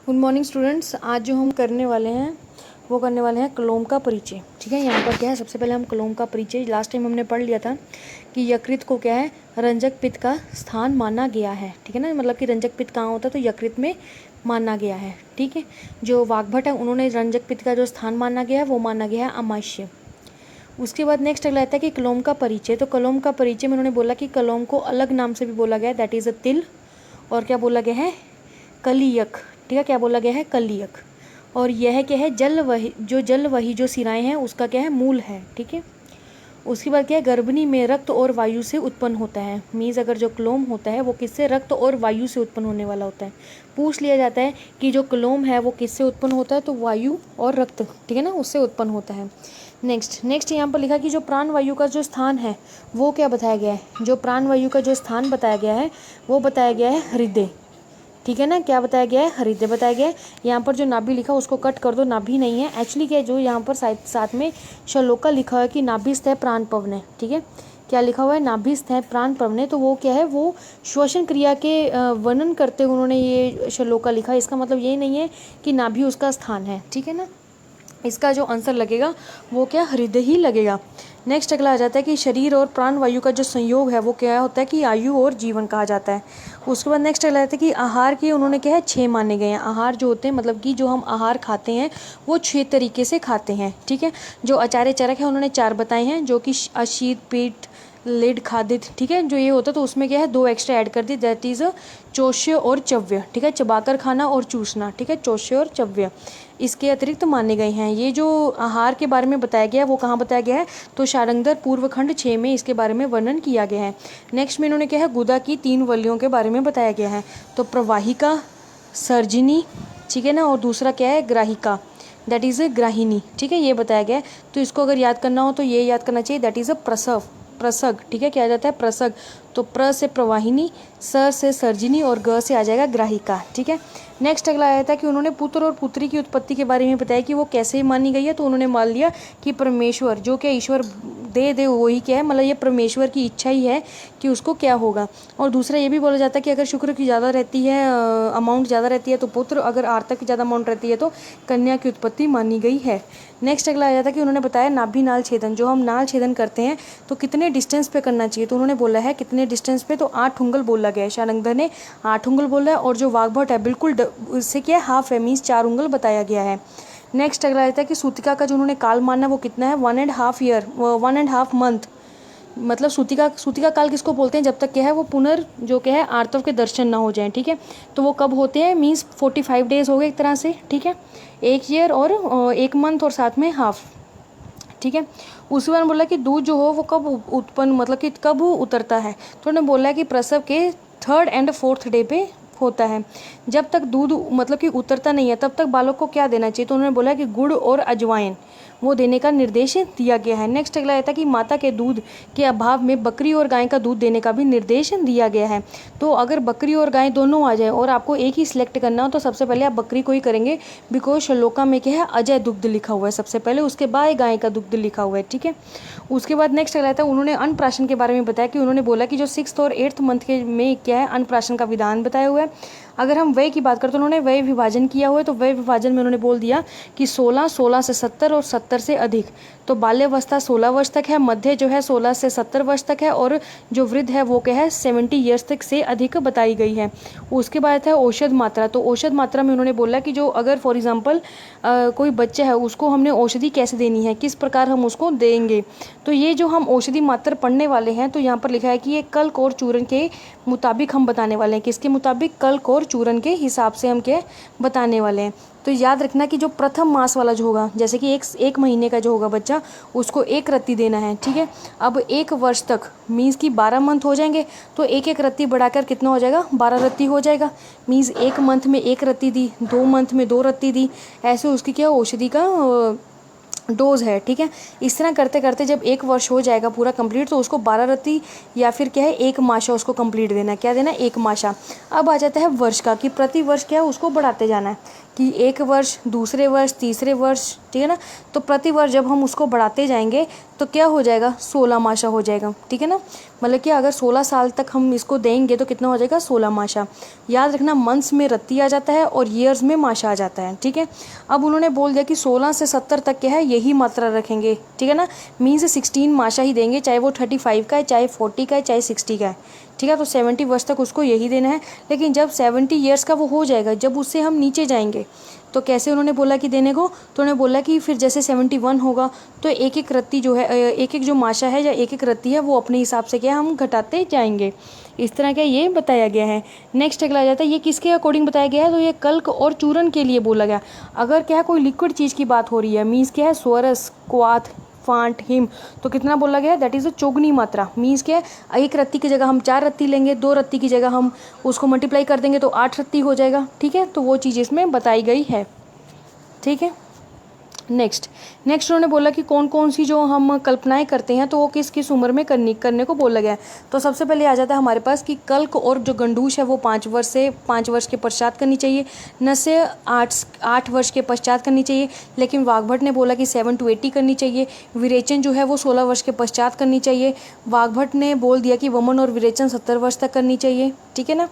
Good morning students. आज जो हम करने वाले हैं वो करने वाले हैं कलोम का परिचय। ठीक है, यहाँ पर क्या है, सबसे पहले हम कलोम का परिचय, लास्ट टाइम हमने पढ़ लिया था कि यकृत को क्या है, रंजक पित्त का स्थान माना गया है। ठीक है ना, मतलब कि रंजक पित्त कहाँ होता है, तो यकृत में माना गया है। ठीक है, जो वाग्भट है उन्होंने रंजक पित्त का जो स्थान माना गया है वो माना गया है अमाशय। उसके बाद नेक्स्ट अगला आता है कि कलोम का परिचय। तो कलोम का परिचय में उन्होंने बोला कि कलोम को अलग नाम से भी बोला गया है, दैट इज़ अ तिल, और क्या बोला गया है, कलियक। ठीक है, क्या बोला गया है, कलियक। और यह क्या है, जल वही जो सिराएं हैं उसका क्या है, मूल है। ठीक है, उसके बाद क्या है, गर्भनी में रक्त और वायु से उत्पन्न होता है। मीन्स अगर जो क्लोम होता है वो किससे, रक्त और वायु से उत्पन्न होने वाला होता है। पूछ लिया जाता है कि जो क्लोम है वो किससे उत्पन्न होता है, तो वायु और रक्त, ठीक है ना, उससे उत्पन्न होता है। नेक्स्ट यहाँ पर लिखा कि जो प्राण वायु का जो स्थान है वो क्या बताया गया है, जो प्राण वायु का जो स्थान बताया गया है वो बताया गया है हृदय। ठीक है ना, क्या बताया गया है, हृदय बताया गया है। यहाँ पर जो नाभि लिखा उसको कट कर दो, नाभि नहीं है एक्चुअली, क्या है जो यहाँ पर साथ में श्लोका लिखा है कि नाभिस्थ है प्राण पवने। ठीक है, क्या लिखा हुआ है, नाभिस्थ है प्राण पवने, तो वो क्या है, वो श्वसन क्रिया के वर्णन करते हुए उन्होंने ये श्लोका लिखा। इसका मतलब ये नहीं है कि नाभि उसका स्थान है। ठीक है ना, इसका जो आंसर लगेगा वो क्या, हृदय ही लगेगा। नेक्स्ट अगला आ जाता है कि शरीर और प्राण वायु का जो संयोग है वो क्या होता है, कि आयु और जीवन कहा जाता है। उसके बाद नेक्स्ट अगला आता है कि आहार के उन्होंने क्या है, 6 माने गए हैं। आहार जो होते हैं, मतलब कि जो हम आहार खाते हैं वो 6 तरीके से खाते हैं। ठीक है, जो आचार्य चरक है उन्होंने 4 बताए हैं, जो कि अशीत, पीठ, लिड, खादित। ठीक है, जो ये होता है तो उसमें क्या है, 2 एक्स्ट्रा ऐड कर दी, दैट इज़ चोष्य और चव्य। ठीक है, चबाकर खाना और चूसना। ठीक है, चोष्य और चव्य इसके अतिरिक्त माने गए हैं। ये जो आहार के बारे में बताया गया है वो कहाँ बताया गया है, तो शारंगधर पूर्व खंड 6 में इसके बारे में वर्णन किया गया है। नेक्स्ट में इन्होंने क्या है, गुदा की 3 वलियों के बारे में बताया गया है, तो प्रवाहिका, सर्जिनी, ठीक है ना, और दूसरा क्या है, ग्राहिका, दैट इज़ ए ग्राहिनी। ठीक है, ये बताया गया है। तो इसको अगर याद करना हो तो ये याद करना चाहिए, दैट इज़ अ प्रसव, प्रसग। ठीक है, क्या आ जाता है, प्रसग। तो प्र से प्रवाहिनी, स से सर्जिनी और ग से आ जाएगा ग्राहिका। ठीक है, नेक्स्ट अगला आया था कि उन्होंने पुत्र और पुत्री की उत्पत्ति के बारे में बताया कि वो कैसे मानी गई है। तो उन्होंने मान लिया कि परमेश्वर, जो क्या ईश्वर दे वही क्या है, मतलब ये परमेश्वर की इच्छा ही है कि उसको क्या होगा। और दूसरा ये भी बोला जाता है कि अगर शुक्र की ज़्यादा रहती है, अमाउंट ज़्यादा रहती है तो पुत्र, अगर आर्तक की ज़्यादा अमाउंट रहती है तो कन्या की उत्पत्ति मानी गई है। नेक्स्ट अगला आया था कि उन्होंने बताया नाभि नाल छेदन, जो हम नाल छेदन करते हैं तो कितने डिस्टेंस पे करना चाहिए। तो उन्होंने बोला है कितने डिस्टेंस पे, तो 8 उंगल बोला गया है। शारंगधर ने 8 उंगल बोला है, और जो वाग्भट है बिल्कुल उससे क्या है, हाफ है, मीन्स 4 उंगल बताया गया है। नेक्स्ट अगला आता है कि सूतिका का जो उन्होंने काल माना वो कितना है, 1.5 ईयर, 1.5 मंथ। मतलब सूतिका काल किसको बोलते हैं, जब तक क्या है वो जो क्या है आर्तव के दर्शन ना हो जाएं। ठीक है, तो वो कब होते हैं, मीन्स 45 डेज हो गए एक तरह से। ठीक है, 1 ईयर और 1 मंथ और साथ में हाफ। ठीक है, उसी बार बोला कि दूध जो हो वो कब उत्पन्न, मतलब कि कब उतरता है। तो उन्होंने बोला कि प्रसव के 3rd एंड 4th डे पे होता है। जब तक दूध मतलब कि उतरता नहीं है तब तक बालक को क्या देना चाहिए, तो उन्होंने बोला कि गुड़ और अजवाइन वो देने का निर्देश दिया गया है। नेक्स्ट अगला आता है कि माता के दूध के अभाव में बकरी और गाय का दूध देने का भी निर्देश दिया गया है। तो अगर बकरी और गाय दोनों आ जाए और आपको एक ही सिलेक्ट करना हो तो सबसे पहले आप बकरी को ही करेंगे, बिकॉज श्लोका में क्या है, अजय दुग्ध लिखा हुआ है सबसे पहले, उसके बाद गाय का दुग्ध लिखा हुआ है। ठीक है, उसके बाद नेक्स्ट अगला आता है, उन्होंने अन्नप्राशन के बारे में बताया कि उन्होंने बोला कि जो 6th और 8th मंथ के में क्या है, अन्नप्राशन का विधान बताया हुआ है। अगर हम व्यय की बात करें तो उन्होंने व्यय विभाजन किया हुआ है, तो व्यय विभाजन में उन्होंने बोल दिया कि 16, 16 से 70 और 70 से अधिक। तो बाल्यावस्था 16 वर्ष तक है, मध्य जो है 16 से 70 वर्ष तक है, और जो वृद्ध है वो क्या है 70 ईयर्स तक से अधिक बताई गई है। उसके बाद है औषध मात्रा। तो औषध मात्रा में उन्होंने बोला कि जो अगर फॉर एग्जाम्पल कोई बच्चा है उसको हमने औषधि कैसे देनी है, किस प्रकार हम उसको देंगे। तो ये जो हम औषधि मात्रा पढ़ने वाले हैं तो यहाँ पर लिखा है कि ये कल्क और चूर्ण के मुताबिक हम बताने वाले हैं। किसके मुताबिक, कल्क और चूर्ण के हिसाब से हम क्या बताने वाले हैं। तो याद रखना कि जो प्रथम मास वाला जो होगा, जैसे कि एक महीने का जो होगा बच्चा, उसको 1 रत्ती देना है। ठीक है, अब 1 वर्ष तक मीन्स कि 12 मंथ हो जाएंगे, तो 1 रत्ती बढ़ाकर कितना हो जाएगा, 12 रत्ती हो जाएगा। मीन्स 1 मंथ में 1 रत्ती दी, 2 मंथ में 2 रत्ती दी, ऐसे उसकी क्या औषधि का डोज है, ठीक है। इस तरह करते करते जब 1 वर्ष हो जाएगा पूरा कंप्लीट, तो उसको 12 रत्ती या फिर क्या है 1 माशा उसको कंप्लीट देना है। क्या देना है? 1 माशा। अब आ जाता है वर्ष का, कि प्रति वर्ष क्या है उसको बढ़ाते जाना है, कि 1 वर्ष, दूसरे वर्ष, तीसरे वर्ष, ठीक है ना। तो प्रति वर्ष जब हम उसको बढ़ाते जाएंगे तो क्या हो जाएगा? 16 माशा हो जाएगा, ठीक है ना। मतलब कि अगर 16 साल तक हम इसको देंगे तो कितना हो जाएगा? 16 माशा। याद रखना, मंथ्स में रत्ती आ जाता है और ईयर्स में माशा आ जाता है, ठीक है। अब उन्होंने बोल दिया कि 16 से 70 तक क्या है यही मात्रा रखेंगे, ठीक है ना। मीन्स 16 माशा ही देंगे, चाहे वो 35 का है, चाहे 40 का है, चाहे 60 का है, ठीक है। तो 70 वर्ष तक उसको यही देना है। लेकिन जब 70 ईयर्स का वो हो जाएगा, जब उससे हम नीचे जाएंगे तो कैसे उन्होंने बोला कि देने को? तो उन्होंने बोला कि फिर जैसे 71 होगा तो एक एक रत्ती जो है, एक एक जो माशा है या एक एक रत्ती है वो अपने हिसाब से क्या हम घटाते जाएंगे। इस तरह का ये बताया गया है। नेक्स्ट अगला आ जाता है, ये किसके अकॉर्डिंग बताया गया है? तो ये कल्क और चूरन के लिए बोला गया। अगर क्या है कोई लिक्विड चीज़ की बात हो रही है, मीन्स क्या है स्वरस, क्वाथ, फांट, हिम, तो कितना बोला गया? दैट इज़ अ चौगुनी मात्रा। मीन्स क्या है, 1 रत्ती की जगह हम 4 रत्ती लेंगे, 2 रत्ती की जगह हम उसको मल्टीप्लाई कर देंगे तो 8 रत्ती हो जाएगा, ठीक है। तो वो चीज़ इसमें बताई गई है, ठीक है। नेक्स्ट उन्होंने बोला कि कौन कौन सी जो हम कल्पनाएं करते हैं तो वो किस किस उम्र में करने को बोला गया है। तो सबसे पहले आ जाता है हमारे पास कि कल्क और जो गंडूश है वो 5 वर्ष के पश्चात करनी चाहिए, नस्य 8 वर्ष के पश्चात करनी चाहिए। लेकिन वाघभट ने बोला कि 7 to 80 करनी चाहिए। विरेचन जो है वो 16 वर्ष के पश्चात करनी चाहिए। वाघभट ने बोल दिया कि वमन और विरेचन 70 वर्ष तक करनी चाहिए, ठीक है ना।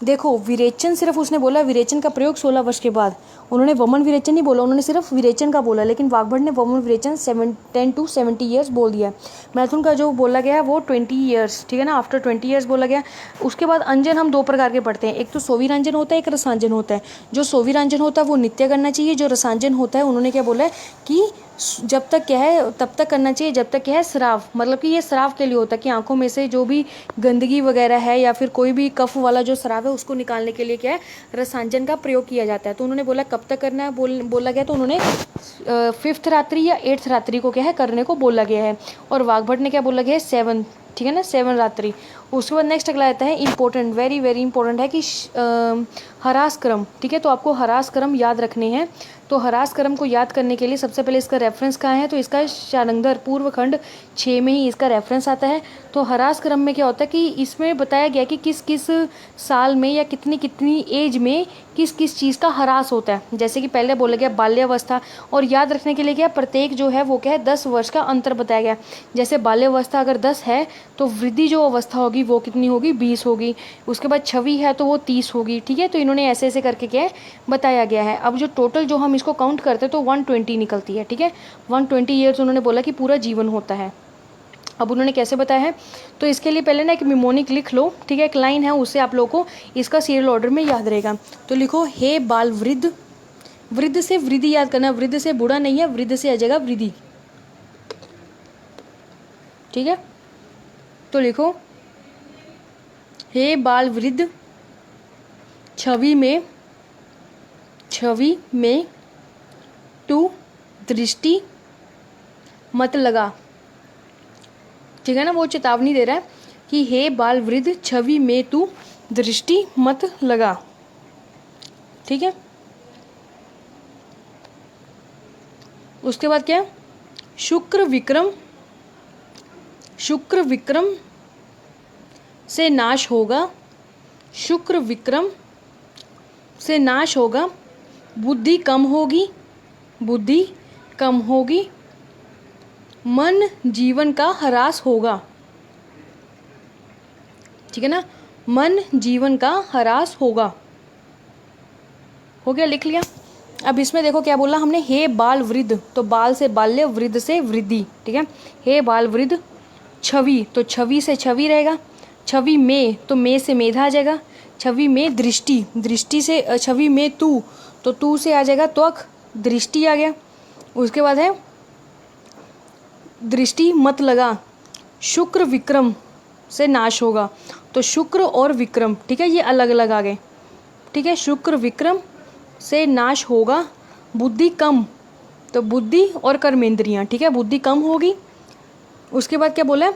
देखो, विरेचन सिर्फ उसने बोला, विरेचन का प्रयोग 16 वर्ष के बाद। उन्होंने वमन विरेचन नहीं बोला, उन्होंने सिर्फ विरेचन का बोला। लेकिन वाघभट ने वमन विरेचन 10 to 70 ईयर्स बोल दिया। मैथुन का जो बोला गया है वो 20 ईयर्स, ठीक है ना। आफ्टर 20 ईयर्स बोला गया। उसके बाद अंजन हम 2 प्रकार के पढ़ते हैं, एक तो सोवीरांजन होता है, एक रसांजन होता है। जो सोवीरांजन होता है वो नित्य करना चाहिए। जो रसांजन होता है उन्होंने क्या बोला है कि जब तक क्या है तब तक करना चाहिए जब तक क्या है स्राव, मतलब कि ये स्राव के लिए होता है कि आंखों में से जो भी गंदगी वगैरह है या फिर कोई भी कफ वाला जो स्राव है उसको निकालने के लिए क्या है रसांजन का प्रयोग किया जाता है। तो उन्होंने बोला कब तक करना है बोला गया, तो उन्होंने 5th रात्रि या 8th रात्रि को क्या है करने को बोला गया है। और वाघभट ने क्या बोला गया है 7, ठीक है ना, 7 रात्रि। उसके बाद नेक्स्ट अगला आता है इंपॉर्टेंट, वेरी वेरी इंपॉर्टेंट है कि हरास क्रम, ठीक है। तो आपको हरास क्रम याद रखने हैं। तो हरास क्रम को याद करने के लिए सबसे पहले इसका रेफरेंस कहाँ है? तो इसका शानंदर पूर्व खंड 6 में ही इसका रेफरेंस आता है। तो हरास क्रम में क्या होता है कि इसमें बताया गया कि किस किस साल में या कितनी कितनी एज में किस किस चीज़ का हरास होता है। जैसे कि पहले बोला गया बाल्यावस्था, और याद रखने के लिए क्या प्रत्येक जो है वो क्या है 10 वर्ष का अंतर बताया गया। जैसे बाल्यावस्था अगर 10 है तो वृद्धि जो अवस्था होगी वो कितनी होगी? 20 होगी। उसके बाद छवि है तो वो 30 होगी, ठीक है। तो इन्होंने ऐसे ऐसे करके क्या है बताया गया है। अब जो टोटल जो हम इसको काउंट करते हैं तो 120 निकलती है, ठीक है। 120 ईयर्स उन्होंने बोला कि पूरा जीवन होता है। अब उन्होंने कैसे बताया है? तो इसके लिए पहले ना एक मिमोनिक लिख लो, ठीक है। एक लाइन है, उससे आप लोगों को इसका सीरियल ऑर्डर में याद रहेगा। तो लिखो, हे बाल वृद्ध, वृद्ध से वृद्धि याद करना, वृद्ध से बूढ़ा नहीं है, वृद्ध से आ जाएगा वृद्धि, ठीक है। तो लिखो, हे बाल वृद्ध, छवि में तू दृष्टि मत लगा, ठीक है ना। वो चेतावनी दे रहा है कि हे बाल वृद्ध, छवि में तू दृष्टि मत लगा, ठीक है। उसके बाद क्या? शुक्र विक्रम से नाश होगा, शुक्र विक्रम से नाश होगा, बुद्धि कम होगी, मन जीवन का ह्रास होगा, ठीक है ना। मन जीवन का ह्रास होगा, हो गया, लिख लिया। अब इसमें देखो क्या बोला हमने, हे बाल वृद्ध, तो बाल से बाल्य, वृद्ध से वृद्धि, ठीक है। हे बाल वृद्ध, छवि, तो छवि से छवि रहेगा, छवि में, तो में से मेधा आ जाएगा, छवि में दृष्टि, दृष्टि से छवि में तू, तो तू से आ जाएगा त्वक, दृष्टि आ गया। उसके बाद है दृष्टि मत लगा, शुक्र विक्रम से नाश होगा, तो शुक्र और विक्रम, ठीक है, ये अलग अलग आ गए, ठीक है। शुक्र विक्रम से नाश होगा, बुद्धि कम, तो बुद्धि और कर्मेंद्रियां, ठीक है, बुद्धि कम होगी। उसके बाद क्या बोला है?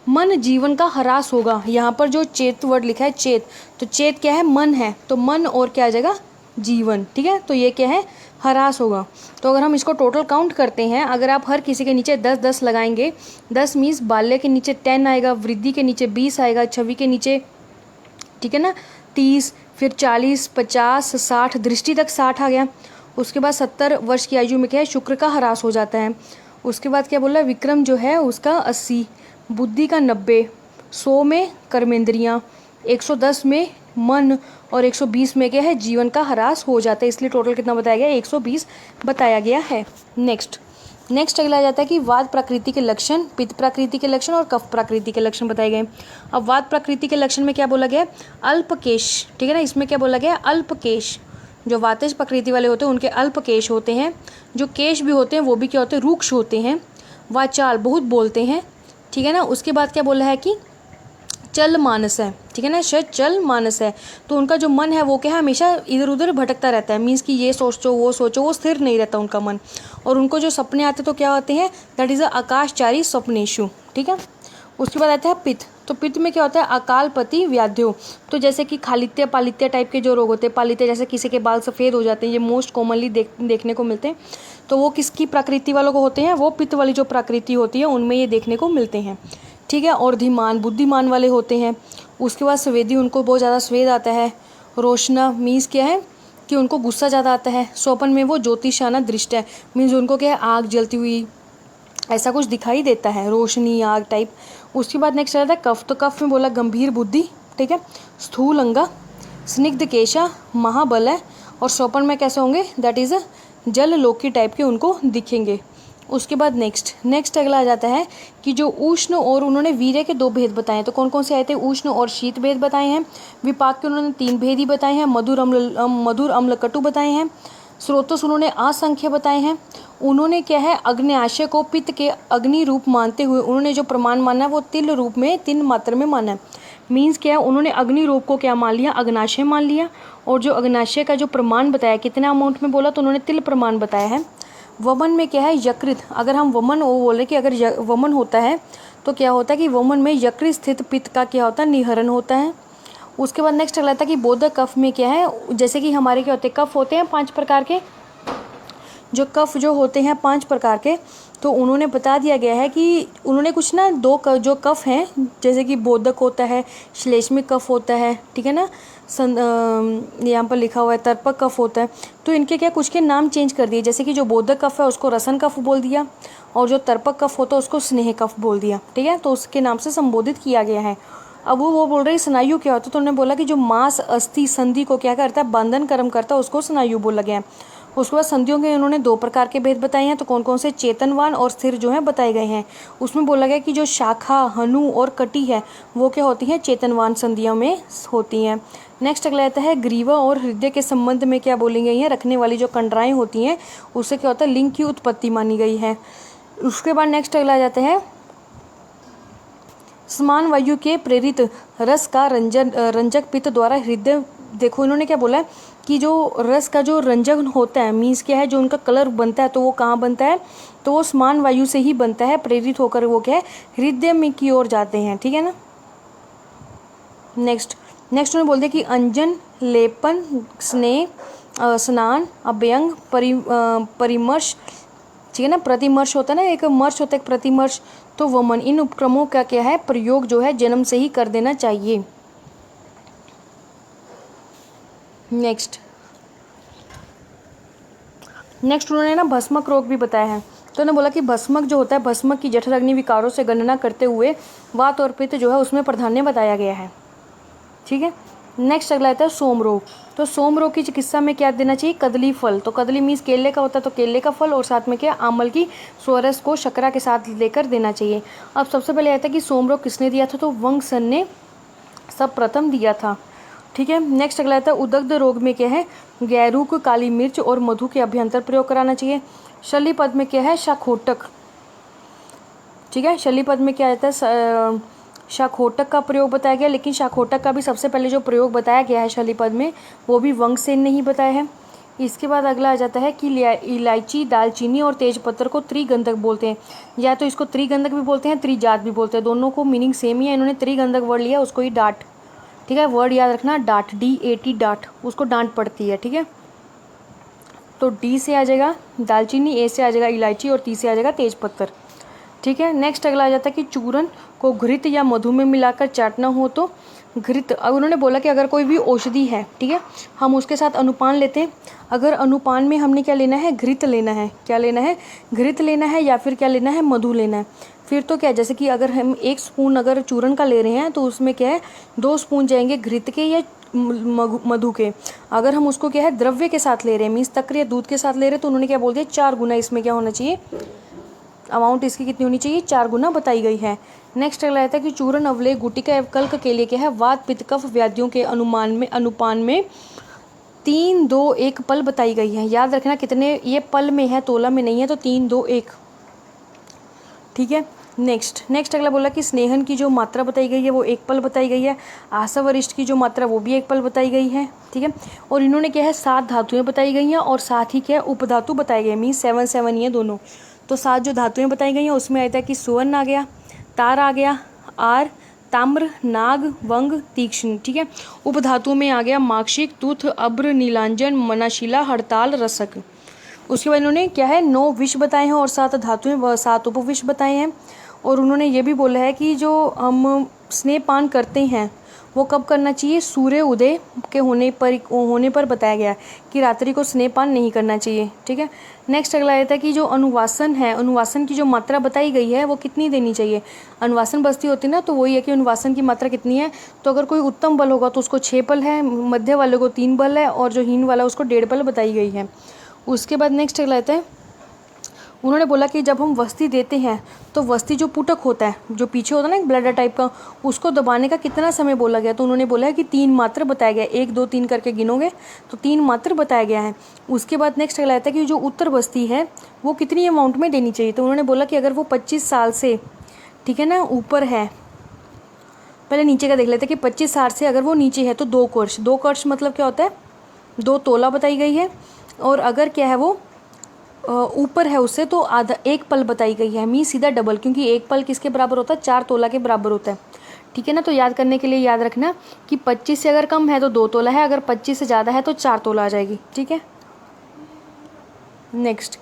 मन जीवन का ह्रास होगा। यहाँ पर जो चेत वर्ड लिखा है चेत, तो चेत क्या है? मन है, तो मन और क्या आ जाएगा? जीवन, ठीक है। तो ये क्या है, ह्रास होगा। तो अगर हम इसको टोटल काउंट करते हैं, अगर आप हर किसी के नीचे 10-10 लगाएंगे, 10 मीन्स बाल्य के नीचे 10 आएगा, वृद्धि के नीचे 20 आएगा, छवि के नीचे, ठीक है ना, 30, फिर 40, 50, 60, दृष्टि तक 60 आ गया। उसके बाद 70 वर्ष की आयु में क्या है, शुक्र का ह्रास हो जाता है। उसके बाद क्या बोला, विक्रम जो है उसका 80, बुद्धि का 90, 100 में कर्मेंद्रियाँ, 110 में मन और 120 में क्या है, जीवन का ह्रास हो जाता है। इसलिए टोटल कितना बताया गया, 120 बताया गया है। नेक्स्ट अगला आ जाता है कि वात प्रकृति के लक्षण, पित्त प्रकृति के लक्षण और कफ प्रकृति के लक्षण बताए गए। अब वात प्रकृति के लक्षण में क्या बोला गया, अल्पकेश, ठीक है ना। इसमें क्या बोला गया, अल्पकेश। जो वातेश प्रकृति वाले होते हैं उनके अल्पकेश होते हैं। जो केश भी होते हैं वो भी क्या होते हैं, रुक्ष होते हैं। वाचाल, बहुत बोलते हैं, ठीक है ना। उसके बाद क्या बोला है कि चल मानस है, ठीक है ना, चल मानस है। तो उनका जो मन है वो क्या है, हमेशा इधर उधर भटकता रहता है। मीन्स कि ये सोचो वो सोचो, वो स्थिर नहीं रहता उनका मन। और उनको जो सपने आते तो क्या होते हैं, दैट इज़ अ आकाशचारी स्वप्नेशु, ठीक है। उसके बाद आता है पित्त। तो पित्त में क्या होता है, अकालपति व्याध्यो। तो जैसे कि खालित्य पालित्य टाइप के जो रोग होते हैं, पालित्य जैसे किसी के बाल सफ़ेद हो जाते हैं, ये मोस्ट कॉमनली देखने को मिलते हैं। तो वो किसकी प्रकृति वालों को होते हैं, वो पित्त वाली जो प्रकृति होती है उनमें ये देखने को मिलते हैं, ठीक है। और धीमान, बुद्धिमान वाले होते हैं। उसके बाद स्वेदी, उनको बहुत ज़्यादा स्वेद आता है। रोशना मीन्स क्या है कि उनको गुस्सा ज़्यादा आता है। स्वपन में वो ज्योतिषाना दृष्ट है, मीन्स उनको क्या है, आग जलती हुई ऐसा कुछ दिखाई देता है, रोशनी आग टाइप। उसके बाद नेक्स्ट आता है कफ। तो कफ में बोला गंभीर बुद्धि, ठीक है, स्थूल अंगा, स्निग्ध केशा, महाबल है। और स्वपन में कैसे होंगे, दैट इज़ जल लोकी टाइप के उनको दिखेंगे। उसके बाद नेक्स्ट अगला आ जाता है कि जो उष्ण और उन्होंने वीर्य के 2 भेद बताए। तो कौन कौन से आए थे, उष्ण और शीत भेद बताए हैं। विपाक के उन्होंने 3 भेद ही बताए हैं। मधुर अम्ल कटु बताए हैं। स्रोतोस उन्होंने असंख्य बताए हैं। उन्होंने क्या है, अग्न्याशय को पित्त के अग्नि रूप मानते हुए उन्होंने जो प्रमाण माना है वो तिल रूप में, 3 मात्रा में माना है। मीन्स क्या है, उन्होंने अग्नि रूप को क्या मान लिया, अग्नाशय मान लिया। और जो अग्नाशय का जो प्रमाण बताया, कितने अमाउंट में बोला, तो उन्होंने तिल प्रमाण बताया है। वमन में क्या है, यकृत। अगर हम वमन वो बोले कि अगर वमन होता है तो क्या होता है कि वमन में यकृत स्थित पित्त का क्या होता है, निहरण होता है। उसके बाद नेक्स्ट अगला था कि बोधक कफ में क्या है, जैसे कि हमारे क्या होते हैं, कफ होते हैं 5 प्रकार के। जो कफ जो होते हैं 5 प्रकार के, तो उन्होंने बता दिया गया है कि उन्होंने कुछ ना जो कफ हैं, जैसे कि बोधक होता है, श्लेष्मिक कफ होता है, ठीक है ना, यहाँ पर लिखा हुआ है तर्पक कफ होता है। तो इनके क्या कुछ के नाम चेंज कर दिए, जैसे कि जो बोधक कफ है उसको रसन कफ बोल दिया, और जो तर्पक कफ होता है उसको स्नेह कफ बोल दिया, ठीक है। तो उसके नाम से संबोधित किया गया है। अब वो बोल रहे स्नायु क्या होता है, तो उन्होंने बोला कि जो मांस अस्थि संधि को क्या करता है, बंधन कर्म करता है, उसको स्नायु बोला गया है। उसके बाद संधियों के उन्होंने 2 प्रकार के भेद बताए हैं। तो कौन कौन से, चेतनवान और स्थिर जो है बताए गए हैं। उसमें बोला गया कि जो शाखा, हनु और कटी है वो क्या होती हैं, चेतनवान संधियों में होती हैं। नेक्स्ट अगला आता है ग्रीवा और हृदय के संबंध में क्या बोली गई है, रखने वाली जो कंडराएं होती हैं उससे क्या होता है, लिंग की उत्पत्ति मानी गई है। उसके बाद नेक्स्ट अगला आ जाता है समान वायु के प्रेरित रस का रंजक पित्त द्वारा हृदय। देखो इन्होंने क्या बोला है कि जो रस का जो रंजन होता है, मीन्स क्या है, जो उनका कलर बनता है, तो वो कहाँ बनता है, तो वो समान वायु से ही बनता है। प्रेरित होकर वो क्या है, हृदय में की ओर जाते हैं, ठीक है ना। नेक्स्ट उन्होंने बोल दिया कि अंजन, लेपन, स्नेह, स्नान, अभ्यंग, परिमर्श, ठीक है ना, प्रतिमर्श होता है ना, एक मर्श होता है, एक प्रतिमर्श। तो वमन, इन उपक्रमों का क्या है, प्रयोग जो है जन्म से ही कर देना चाहिए। नेक्स्ट उन्होंने ना भस्मक रोग भी बताया है। तो उन्होंने बोला कि भस्मक जो होता है, भस्मक की जठर अग्नि विकारों से गणना करते हुए वात और पित्त जो है उसमें प्राधान्य बताया गया है, ठीक है। नेक्स्ट अगला आता है सोम रोग। तो सोम रोग की चिकित्सा में क्या देना चाहिए, कदली फल। तो कदली मीन्स केले का होता है, तो केले का फल, और साथ में क्या, आमल की सोरस को शकरा के साथ लेकर देना चाहिए। अब सबसे पहले आता है कि सोम रोग किसने दिया था, तो वंगसन ने सब प्रथम दिया था, ठीक है। नेक्स्ट अगला आता है उदग्ध रोग में क्या है, गैरूक, काली मिर्च और मधु के अभ्यंतर प्रयोग कराना चाहिए। शल्य पद में क्या है, शाखोटक, ठीक है। शल्य पद में क्या आता है, शाखोटक का प्रयोग बताया गया, लेकिन शाखोटक का भी सबसे पहले जो प्रयोग बताया गया है शल्य पद में वो भी वंगसेन ने ही बताया है। इसके बाद अगला आ जाता है कि इलायची, दालचीनी और तेजपत्र को त्रिगंधक बोलते हैं, या तो इसको त्रिगंधक भी बोलते हैं, त्रिजात भी बोलते हैं, दोनों को मीनिंग सेम ही है। इन्होंने त्रिगंधक वर्ड लिया, उसको ही डांट, ठीक है, वर्ड याद रखना, डांट, DAT डांट, उसको डांट पड़ती है, ठीक है। तो डी से आ जाएगा दालचीनी, ए से आ जाएगा इलायची और टी से आ जाएगा तेजपत्तर। ठीक है, नेक्स्ट अगला आ जाता है कि चूरन को घृत या मधु में मिलाकर चाटना हो तो घृत। अब उन्होंने बोला कि अगर कोई भी औषधि है, ठीक है, हम उसके साथ अनुपान लेते हैं, अगर अनुपान में हमने क्या लेना है, घृत लेना है, क्या लेना है, घृत लेना है या फिर क्या लेना है, मधु लेना है। फिर तो क्या, जैसे कि अगर हम 1 स्पून अगर चूरन का ले रहे हैं तो उसमें क्या है 2 स्पून जाएंगे घृत के या मधु के। अगर हम उसको क्या है द्रव्य के साथ ले रहे हैं, मीन्स तक्र या दूध के साथ ले रहे हैं, तो उन्होंने क्या बोल दिया 4 गुना इसमें क्या होना चाहिए, अमाउंट इसकी कितनी होनी चाहिए, 4 गुना बताई गई है। नेक्स्ट अगला आता है कि चूरन अवलेह गुटिका एवं कल्क के लिए क्या है, वात पित्त कफ व्याधियों के अनुपान में 3 2 1 पल बताई गई है। याद रखना कितने ये पल में है, तोला में नहीं है, तो 3 2 1। ठीक है, नेक्स्ट अगला बोला कि स्नेहन की जो मात्रा बताई गई है वो 1 पल बताई गई है। आसवरिष्ठ की जो मात्रा वो भी 1 पल बताई गई है। ठीक है, और इन्होंने क्या है 7 धातुएं बताई गई हैं और साथ ही क्या है उपधातु बताए गए, मीन्स 7 ही है दोनों। तो 7 जो धातुएं बताई गई हैं उसमें आता है कि सुवर्ण आ गया, तार आ गया, आर, ताम्र, नाग, वंग, तीक्ष्ण। ठीक है, उपधातुओं में आ गया माक्षिक, तुथ, अब्र, नीलांजन, मनाशिला, हड़ताल, रसक। उसके बाद इन्होंने क्या है 9 विष बताए हैं और 7 धातुएं 7 उपविष बताए हैं। और उन्होंने ये भी बोला है कि जो हम स्नेहपान करते हैं वो कब करना चाहिए, सूर्य उदय के होने पर बताया गया है कि रात्रि को स्नेहपान नहीं करना चाहिए। ठीक है, नेक्स्ट अगला आता है कि जो अनुवासन है, अनुवासन की जो मात्रा बताई गई है वो कितनी देनी चाहिए। अनुवासन बस्ती होती है ना, तो वही है कि अनुवासन की मात्रा कितनी है। तो अगर कोई उत्तम बल होगा तो उसको 6 पल है, मध्य वाले को 3 बल है और जो हीन वाला उसको 1.5 पल बताई गई है। उसके बाद नेक्स्ट अगला आता है, उन्होंने बोला कि जब हम वस्ती देते हैं तो वस्ती जो पुटक होता है, जो पीछे होता है ना एक ब्लैडर टाइप का, उसको दबाने का कितना समय बोला गया। तो उन्होंने बोला है कि 3 मात्र बताया गया, 1 2 3 करके गिनोगे तो 3 मात्र बताया गया है। उसके बाद नेक्स्ट अगला आता है कि जो उत्तर बस्ती है वो कितनी अमाउंट में देनी चाहिए। तो उन्होंने बोला कि अगर वो 25 साल से, ठीक है ना, ऊपर है, पहले नीचे का देख लेते हैं कि 25 साल से अगर वो नीचे है तो 2 कर्ष, 2 कर्ष मतलब क्या होता है 2 तोला बताई गई है। और अगर क्या है वो ऊपर है उससे तो आधा 1 पल बताई गई है, मीन सीधा डबल, क्योंकि 1 पल किसके बराबर होता है, 4 तोला के बराबर होता है। ठीक है ना, तो याद करने के लिए याद रखना कि 25 से अगर कम है तो 2 तोला है, अगर 25 से ज़्यादा है तो 4 तोला आ जाएगी। ठीक है, नेक्स्ट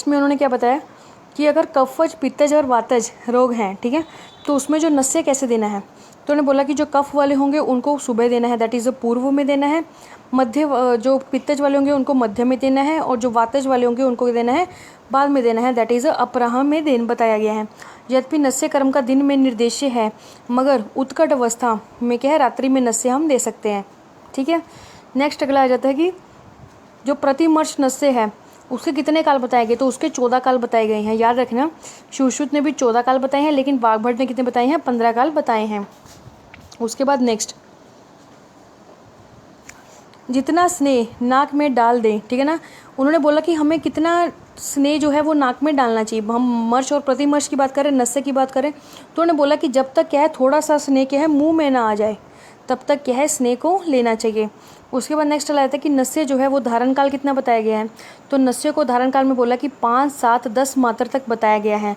में उन्होंने क्या बताया कि अगर कफज, पित्तज और वातज रोग हैं, ठीक है, तो उसमें जो नस्य कैसे देना है। तो उन्होंने बोला कि जो कफ वाले होंगे उनको सुबह देना है, दैट इज़ पूर्व में देना है। मध्य जो पित्तज वाले होंगे उनको मध्य में देना है और जो वातज वाले होंगे उनको देना है बाद में देना है, दैट इज़ अपराह में बताया गया है। यद्यपि नस्य कर्म का दिन में निर्देश्य है मगर उत्कट अवस्था में क्या है रात्रि में नस्य हम दे सकते हैं। ठीक है, नेक्स्ट अगला आ जाता है कि जो प्रतिमर्श नस्य है उसके कितने काल बताए गए। तो उसके 14 काल बताए गए हैं। याद रखना सुश्रुत ने भी 14 काल बताए हैं, लेकिन वाग्भट ने कितने बताए हैं, 15 काल बताए हैं। उसके बाद नेक्स्ट, जितना स्नेह नाक में डाल दें, ठीक है ना, उन्होंने बोला कि हमें कितना स्नेह जो है वो नाक में डालना चाहिए। हम मर्श और प्रतिमर्श की बात करें, नस्य की बात करें, तो उन्होंने बोला कि जब तक क्या है थोड़ा सा स्नेह क्या है मुंह में ना आ जाए तब तक क्या है स्नेह को लेना चाहिए। उसके बाद नेक्स्ट लाया था कि नस्य जो है वो धारण काल कितना बताया गया है। तो नस्य को धारण काल में बोला कि 5 7 10 मात्र तक बताया गया है।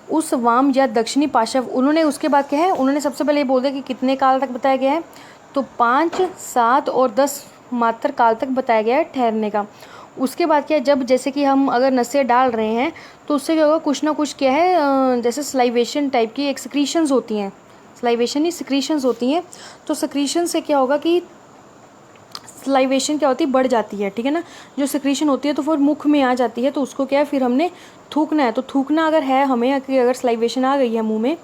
उस वाम या दक्षिणी पाशव, उन्होंने उसके बाद क्या है, उन्होंने सबसे पहले ये बोल दिया कि कितने काल तक बताया गया है। तो 5 7 और 10 मात्र काल तक बताया गया है ठहरने का। उसके बाद क्या है, जब जैसे कि हम अगर नस्य डाल रहे हैं तो उससे क्या होगा, कुछ ना कुछ क्या है जैसे स्लाइवेशन टाइप की एक्सक्रीशंस होती हैं, स्लाइवेशन नहीं सिक्रीशंस होती हैं। तो सिक्रीशन से क्या होगा कि स्लाइवेशन क्या होती है बढ़ जाती है। ठीक है ना, जो सिक्रीशन होती है तो फिर मुख में आ जाती है, तो उसको क्या है फिर हमने थूकना है। तो थूकना अगर है हमें, अगर स्लाइवेशन आ गई है मुंह में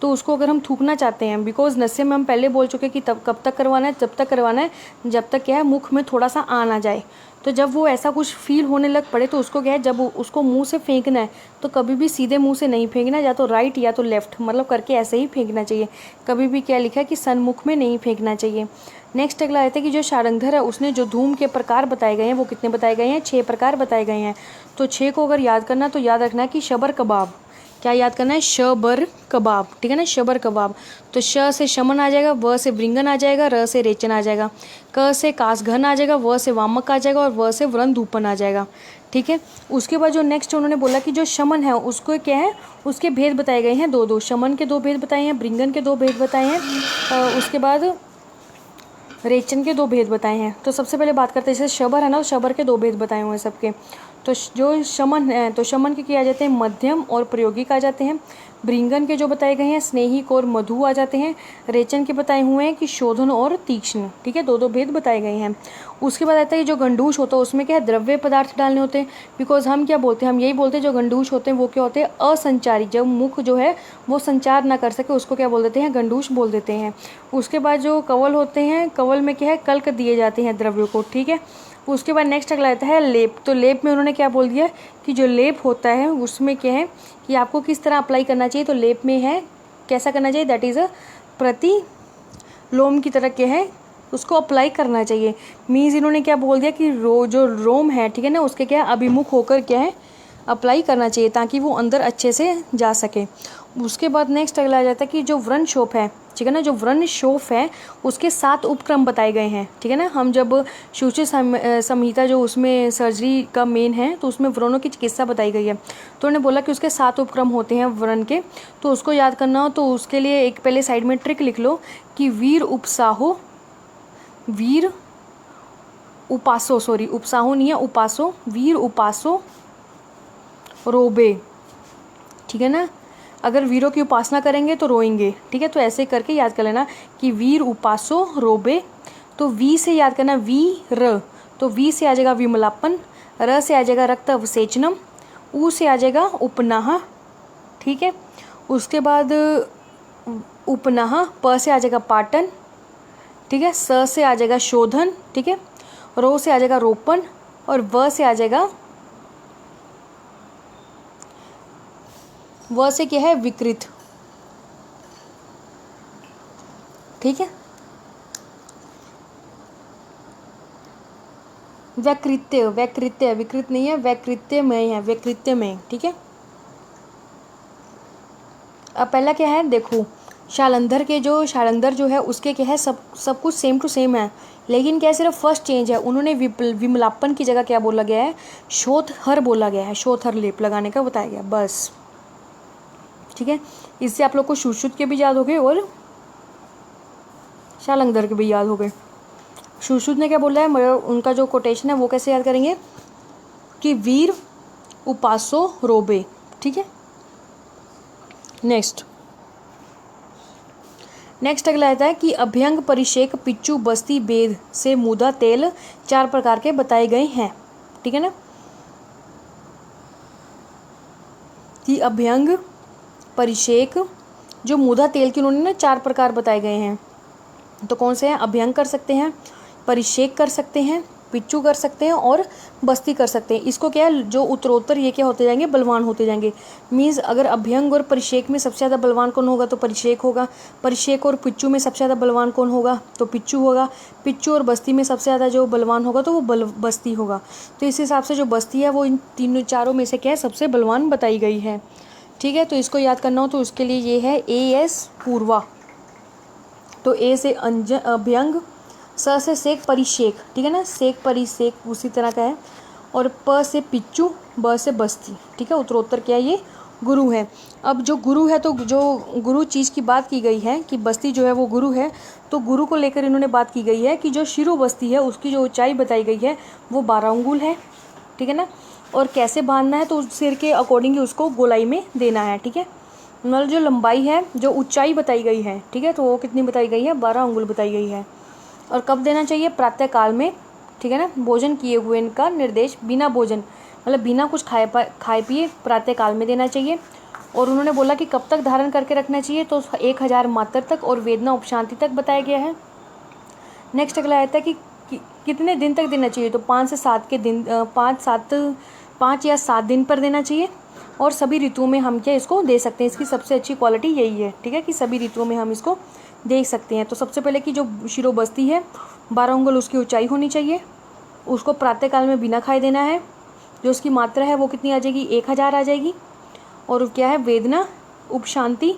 तो उसको अगर हम थूकना चाहते हैं, बिकॉज नस्य में हम पहले बोल चुके कि तब कब तक करवाना है, जब तक करवाना है जब तक क्या है मुख में थोड़ा सा आ ना जाए। तो जब वो ऐसा कुछ फील होने लग पड़े तो उसको क्या है, जब उसको मुंह से फेंकना है तो कभी भी सीधे मुंह से नहीं फेंकना, या तो राइट या तो लेफ्ट मतलब करके ऐसे ही फेंकना चाहिए। कभी भी क्या लिखा है कि सन्मुख में नहीं फेंकना चाहिए। नेक्स्ट अगला आता है कि जो शारंगधर है उसने जो धूम के प्रकार बताए गए हैं वो कितने बताए गए हैं, 6 प्रकार बताए गए हैं। तो 6 को अगर याद करना तो याद रखना है कि शबर कबाब, क्या याद करना है, शबर कबाब, ठीक है ना, शबर कबाब। तो श से शमन आ जाएगा, व से वृंगन आ जाएगा, र से रेचन आ जाएगा, क से कासघन आ जाएगा, व से वामक आ जाएगा और व से वृंधूपन आ जाएगा, ठीक है। उसके बाद जो नेक्स्ट उन्होंने बोला कि जो शमन है उसको क्या है, उसके भेद बताए गए हैं दो, शमन के 2 भेद बताए हैं, वृंगन के 2 भेद बताए हैं, उसके बाद रेचन के 2 भेद बताए हैं। तो सबसे पहले बात करते हैं, जैसे शबर है ना, तो शबर के 2 भेद बताए हुए हैं सबके। तो जो शमन है, तो शमन के क्या आ जाते हैं, मध्यम और प्रायोगिक आ जाते हैं। भृंगन के जो बताए गए हैं स्नेहिक और मधु आ जाते हैं। रेचन के बताए हुए हैं कि शोधन और तीक्ष्ण, ठीक है, 2 भेद बताए गए हैं। उसके बाद आता है जो गंडूश होता है उसमें क्या है, द्रव्य पदार्थ डालने होते हैं। बिकॉज हम क्या बोलते हैं, हम यही बोलते हैं जो गंडूश होते हैं वो क्या होते हैं, असंचारी, जब मुख जो है वो संचार ना कर सके उसको क्या बोल देते हैं, गंडूश बोल देते हैं। उसके बाद जो कवल होते हैं, कवल में क्या है, कल्क दिए जाते हैं द्रव्य को, ठीक है। उसके बाद नेक्स्ट अगला आता है लेप। तो लेप में उन्होंने क्या बोल दिया कि जो लेप होता है उसमें क्या है कि आपको किस तरह अप्लाई करना चाहिए। तो लेप में है कैसा करना चाहिए, दैट इज़ अ प्रतिलोम की तरह क्या है उसको अप्लाई करना चाहिए। मीन्स इन्होंने क्या बोल दिया कि जो रोम है, ठीक है ना, उसके क्या है अभिमुख होकर क्या है अप्लाई करना चाहिए ताकि वो अंदर अच्छे से जा सके। उसके बाद नेक्स्ट अगला आ जाता है कि जो व्रण शोफ है, ठीक है ना, जो व्रण शोफ है उसके 7 उपक्रम बताए गए हैं, ठीक है ना। हम जब सूची संहिता जो उसमें सर्जरी का मेन है तो उसमें व्रणों की चिकित्सा बताई गई है। तो उन्होंने बोला कि उसके 7 उपक्रम होते हैं व्रण के, तो उसको याद करना हो तो उसके लिए एक पहले साइड में ट्रिक लिख लो कि वीर उपसाहो उपसाहो नहीं है, उपासो, वीर उपासो रोबे, ठीक है ना। अगर वीरों की उपासना करेंगे तो रोएंगे, ठीक है। तो ऐसे करके याद कर लेना कि वीर उपासो रोबे। तो वी से याद करना वीर, तो वी से आ जाएगा विमलापन, र से आ जाएगा रक्त अवसेचनम, ऊ से आ जाएगा उपनाह, ठीक है। उसके बाद उपनाह, प से आ जाएगा पाटन, ठीक है। स से आ जाएगा शोधन, ठीक है। रो से आ जाएगा रोपण और व से आ जाएगा, व से क्या है विकृत, ठीक है। वैकृत्य, विकृत नहीं है, वैकृत्य में है, वैकृत्य में, ठीक है। अब पहला क्या है देखो, शालंधर जो है उसके क्या है सब कुछ सेम टू सेम है, लेकिन क्या सिर्फ फर्स्ट चेंज है, उन्होंने विमलापन की जगह क्या बोला गया है, शोथहर बोला गया है, शोथहर लेप लगाने का बताया गया, बस, ठीक है। इससे आप लोग को सुश्रुत के भी याद हो गए और शालंधर के भी याद हो गए। सुश्रुत ने क्या बोला है, मतलब उनका जो कोटेशन है वो कैसे याद करेंगे कि वीर उपासो रोबे, ठीक है। नेक्स्ट अगला आता है कि अभ्यंग, परिषेक, पिच्चू, बस्ती, बेद से मुदा तेल 4 प्रकार के बताए गए हैं, ठीक है ना। कि अभ्यंग, परिषेक, जो मुदा तेल के उन्होंने ना 4 प्रकार बताए गए हैं। तो कौन से हैं, अभ्यंग कर सकते हैं, परिषेक कर सकते हैं, पिच्चू कर सकते हैं और बस्ती कर सकते हैं। इसको क्या है, जो उत्तरोत्तर ये क्या होते जाएंगे, बलवान होते जाएंगे। मीन्स अगर अभ्यंग और परिषेक में सबसे ज़्यादा बलवान कौन होगा तो परिषेक होगा, परिषेक और पिच्चू में सबसे ज़्यादा बलवान कौन होगा तो पिच्चू होगा, पिच्चू और बस्ती में सबसे ज़्यादा जो बलवान होगा तो वो बस्ती होगा। तो इस हिसाब से जो बस्ती है वो इन चारों में से क्या है सबसे बलवान बताई गई है, ठीक है। तो इसको याद करना हो तो उसके लिए ये है AS पूर्वा। तो ए से अभ्यंग, स से सेक परिषेक, ठीक है ना, सेक परिषेक उसी तरह का है, और प से पिच्चू, ब से बस्ती, ठीक है। उत्तरोत्तर क्या है, ये गुरु है। अब जो गुरु है तो जो गुरु चीज़ की बात की गई है कि बस्ती जो है वो गुरु है, तो गुरु को लेकर इन्होंने बात की गई है कि जो शिरो बस्ती है उसकी जो ऊंचाई बताई गई है वो 12 अंगुल है, ठीक है ना। और कैसे बांधना है तो सिर के अकॉर्डिंग उसको गोलाई में देना है, ठीक है। मतलब जो लंबाई है, जो ऊंचाई बताई गई है, ठीक है, तो वो कितनी बताई गई है, 12 अंगुल बताई गई है। और कब देना चाहिए, प्रातः काल में, ठीक है ना। भोजन किए हुए इनका निर्देश बिना भोजन मतलब बिना कुछ खाए पिए प्रातः काल में देना चाहिए। और उन्होंने बोला कि कब तक धारण करके रखना चाहिए, तो 1000 मात्रा तक और वेदना उपशांति तक बताया गया है। नेक्स्ट अगला आता है कि कितने दिन तक देना चाहिए, तो 5 से 7 के दिन 5 या 7 दिन पर देना चाहिए। और सभी ऋतुओं में हम क्या इसको दे सकते हैं, इसकी सबसे अच्छी क्वालिटी यही है, ठीक है, कि सभी ऋतुओं में हम इसको देख सकते हैं। तो सबसे पहले कि जो शिरोबस्ती है 12 अंगुल उसकी ऊंचाई होनी चाहिए, उसको प्रातःकाल में बिना खाए देना है। जो उसकी मात्रा है वो कितनी आ जाएगी, 1000 आ जाएगी। और क्या है वेदना उपशांति,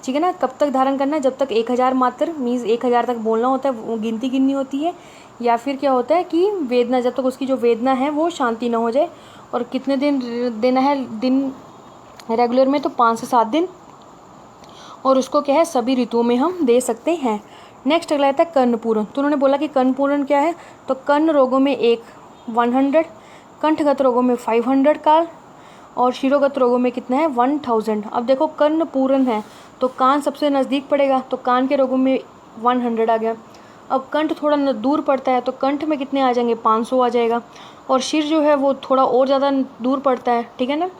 ठीक है ना। कब तक धारण करना है, जब तक 1000 मात्र मीन्स 1000 तक बोलना होता है, वो गिनती गिननी होती है। या फिर क्या होता है कि वेदना, जब तक उसकी जो वेदना है वो शांति ना हो जाए। और कितने दिन देना है दिन रेगुलर में, तो 5 से 7 दिन। और उसको क्या है सभी ऋतुओं में हम दे सकते हैं। नेक्स्ट अगला आता है कर्ण पूरण। तो उन्होंने बोला कि कर्ण पूरण क्या है, तो कर्ण रोगों में 100, कंठगत रोगों में 500 काल, और शिरोगत रोगों में कितना है 1000। अब देखो कर्ण पूरण है तो कान सबसे नज़दीक पड़ेगा, तो कान के रोगों में 100 आ गया। अब कंठ थोड़ा दूर पड़ता है तो कंठ में कितने आ जाएंगे 500 आ जाएगा। और सिर जो है वो थोड़ा और ज़्यादा दूर पड़ता है, ठीक है ना,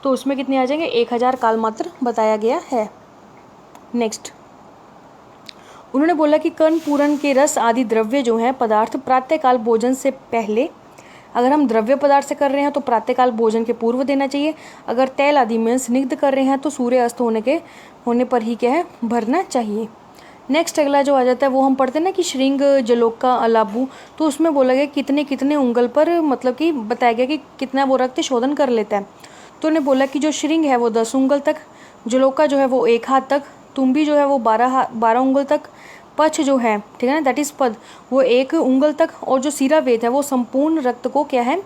तो उसमें कितने आ जाएंगे 1000 काल मात्र बताया गया है। नेक्स्ट उन्होंने बोला कि कर्ण पूरण के रस आदि द्रव्य जो हैं पदार्थ प्रातःकाल भोजन से पहले, अगर हम द्रव्य पदार्थ से कर रहे हैं तो प्रातःकाल भोजन के पूर्व देना चाहिए। अगर तैल आदि में स्निग्ध कर रहे हैं तो सूर्य अस्त होने पर ही क्या है भरना चाहिए। नेक्स्ट अगला जो आ जाता है वो हम पढ़ते हैं ना कि श्रृंग जलोका अलाबू, तो उसमें बोला गया कितने कितने उंगल पर, मतलब कि बताया गया कि कितना वो रक्त शोधन कर लेता है। तो उन्हें बोला कि जो श्रृंग है वो 10 उंगल तक, जलोका जो है वो 1 हाथ तक, तुम्बी जो है वो 12 उंगल तक, पछ जो है ठीक है ना दैट इज पद वो 1 उंगल तक, और जो सिरावेद है वो संपूर्ण रक्त को क्या है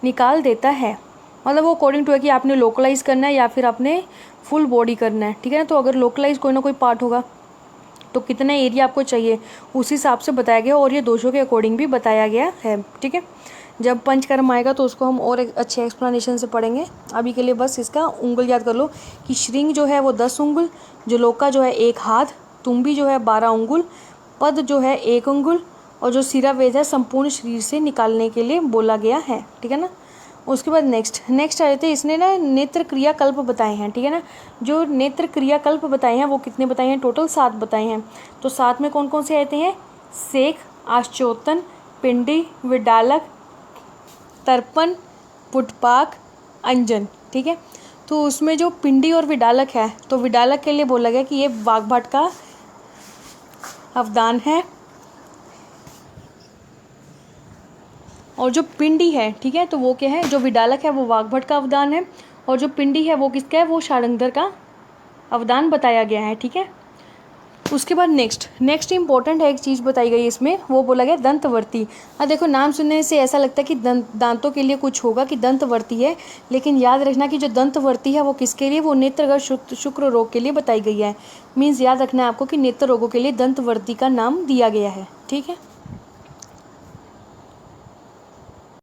निकाल देता है। मतलब वो अकॉर्डिंग टू है कि आपने लोकलाइज करना है या फिर आपने फुल बॉडी करना है, ठीक है ना। तो अगर लोकलाइज कोई ना कोई पार्ट होगा तो कितना एरिया आपको चाहिए उस हिसाब से बताया गया, और ये दोषों के अकॉर्डिंग भी बताया गया है, ठीक है। जब पंचकर्म आएगा तो उसको हम और एक अच्छे एक्सप्लेनेशन से पढ़ेंगे। अभी के लिए बस इसका उंगल याद कर लो कि श्रृंग जो है वो 10 उंगल, जलोका जो है 1 हाथ, तुम्बी जो है 12 उंगल, पद जो है 1 उंगल, और जो सिरावेद है संपूर्ण शरीर से निकालने के लिए बोला गया है, ठीक है ना। उसके बाद नेक्स्ट आए थे, इसने ना नेत्र क्रियाकल्प बताए हैं, ठीक है ना। जो नेत्र क्रियाकल्प बताए हैं वो कितने बताए हैं, टोटल 7 बताए हैं। तो 7 में कौन कौन से आते हैं, सेक, आश्चोतन, पिंडी, विडालक, तर्पण, पुटपाक, अंजन, ठीक है। तो उसमें जो पिंडी और विडालक है, तो विडालक के लिए बोला गया कि ये वाग्भट का अवदान है, और जो पिंडी है ठीक है तो वो क्या है, जो विडालक है वो वाग्भट का अवदान है, और जो पिंडी है वो किसका है, वो शार्ंगधर का अवदान बताया गया है, ठीक है। उसके बाद नेक्स्ट इंपॉर्टेंट है एक चीज़ बताई गई इसमें, वो बोला गया दंतवर्ती। अब देखो नाम सुनने से ऐसा लगता है कि दांतों के लिए कुछ होगा कि दंतवर्ती है, लेकिन याद रखना कि जो दंतवर्ती है वो किसके लिए, वो नेत्रगत शुक्र रोग के लिए बताई गई है। मीन्स याद रखना है आपको कि नेत्र रोगों के लिए दंतवर्ती का नाम दिया गया है, ठीक है।